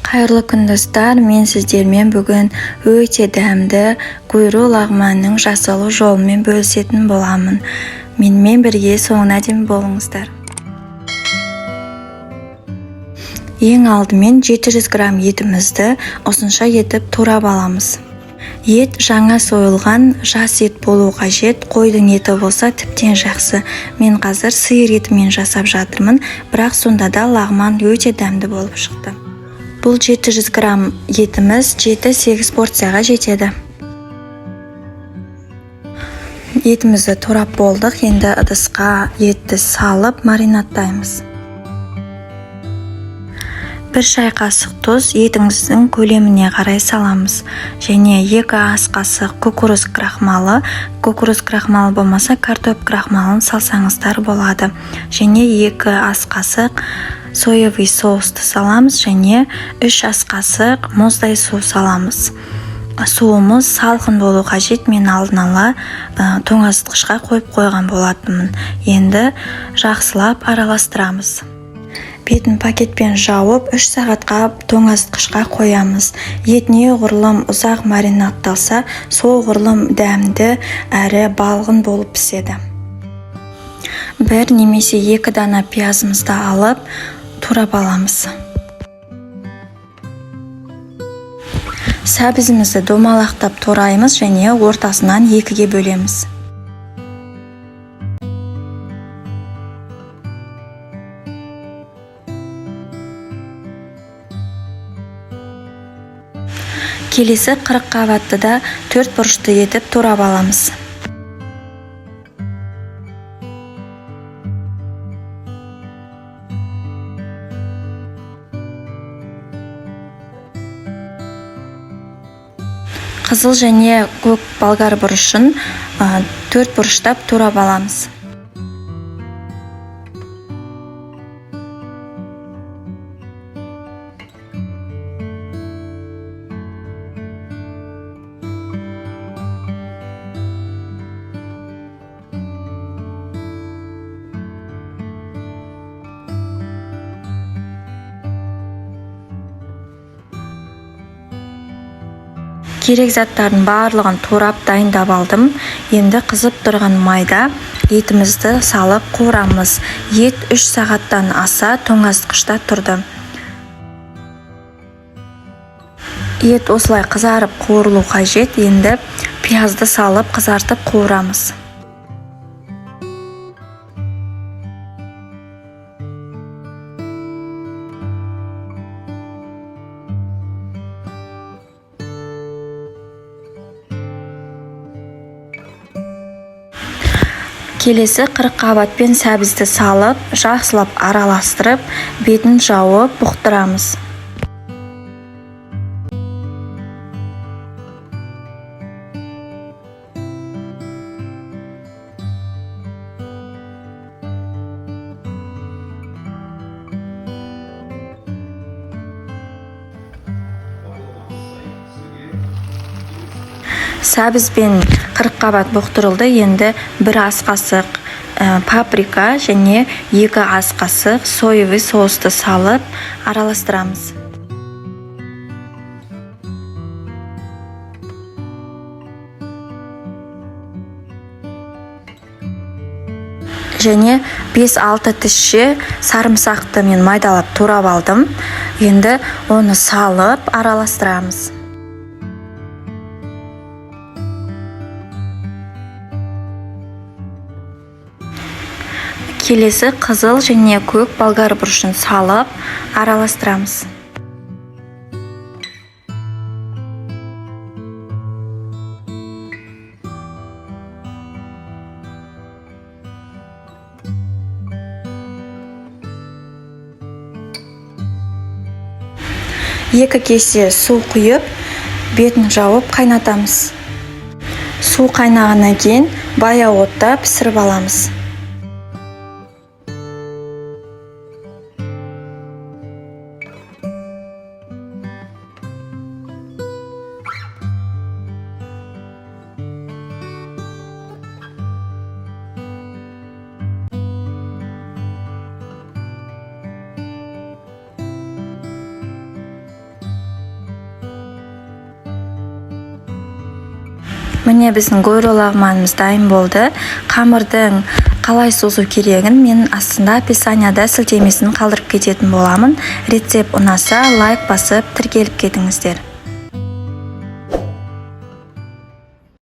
Қайырлы күн достар, мен сіздермен бүгін өте дәмді құйры лағманның жасалу жолымен бөлісетін боламын. Менімен бірге соңына дейін болыңыздар. Ең алдымен 700 грамм етімізді осынша етіп турап аламыз. Ет жаңа сойылған жас ет болу қажет, қойдың еті болса тіптен жақсы. Мен қазір сиыр етімен жасап жатырмын, бірақ сонда да лағман өте дәмді болып шықты. Бұл 700 грамм етіміз 7-8 порцияға жетеді. Етімізді турап болдық, енді ыдысқа етті салып маринадтаймыз. 1 шай қасық тұз етіңіздің көлеміне қарай саламыз. Және 2 ас қасық кукуруз крахмалы. Кукуруз крахмалы болмаса картоп крахмалын салсаңыздар болады. Және 2 ас қасық соевый соусты саламыз. Және 3 ас қасық мұздай су саламыз. Суымыз салқын болу қажет. Мен алдын ала тоңазытқышқа қойып қойған болатынмын. Енді жақсылап араластырамыз. Бетін пакетпен жауып 3 сағатқа тоңазытқышқа қоямыз. Ет неғұрлым ұзақ маринадталса, соғұрлым дәмді әрі балғын болып піседі. 1 немесе 2 дана пиязымызды алып турап аламыз. Сәбізімізді домалақтап тураймыз және ортасынан 2-ге бөлеміз. Келесі 40 қабатты да 4 бұрышты етіп турап аламыз. Қызыл және көк болгар бұрышын 4 бұрыштап турап аламыз. Керек заттардың барлығын турап дайындап алдым. Енді қызып тұрған майда етімізді салып қуырамыз. Ет 3 сағаттан аса тоңазытқышта тұрды. Ет осылай қызарып қуырылу қажет. Енді пиязды салып қызартып қуырамыз. Келесі 40 қабатпен сәбізді салып, жақсылап араластырып, бетін жауып бұқтырамыз. Сәбізбен 40 қабат бұқтырылды. Енді 1 ас қасық паприка және 2 ас қасық соевый соусты салып араластырамыз. Және 5-6 тісше сарымсақты мен майдалап турап алдым. Енді оны салып араластырамыз. Келесі қызыл және көк болгар бұрышын салып араластырамыз. Екі кесе су құйып, бетін жауып қайнатамыз. Су қайнағаннан кейін баяу отта пісіріп аламыз. Міне біздің гойро лагманымыз дайын болды. Қамырдың қалай созу керегін мен астында описанияда сілтемесін қалдырып кететін боламын. Рецепт ұнаса лайк басып тіркеліп кетіңіздер.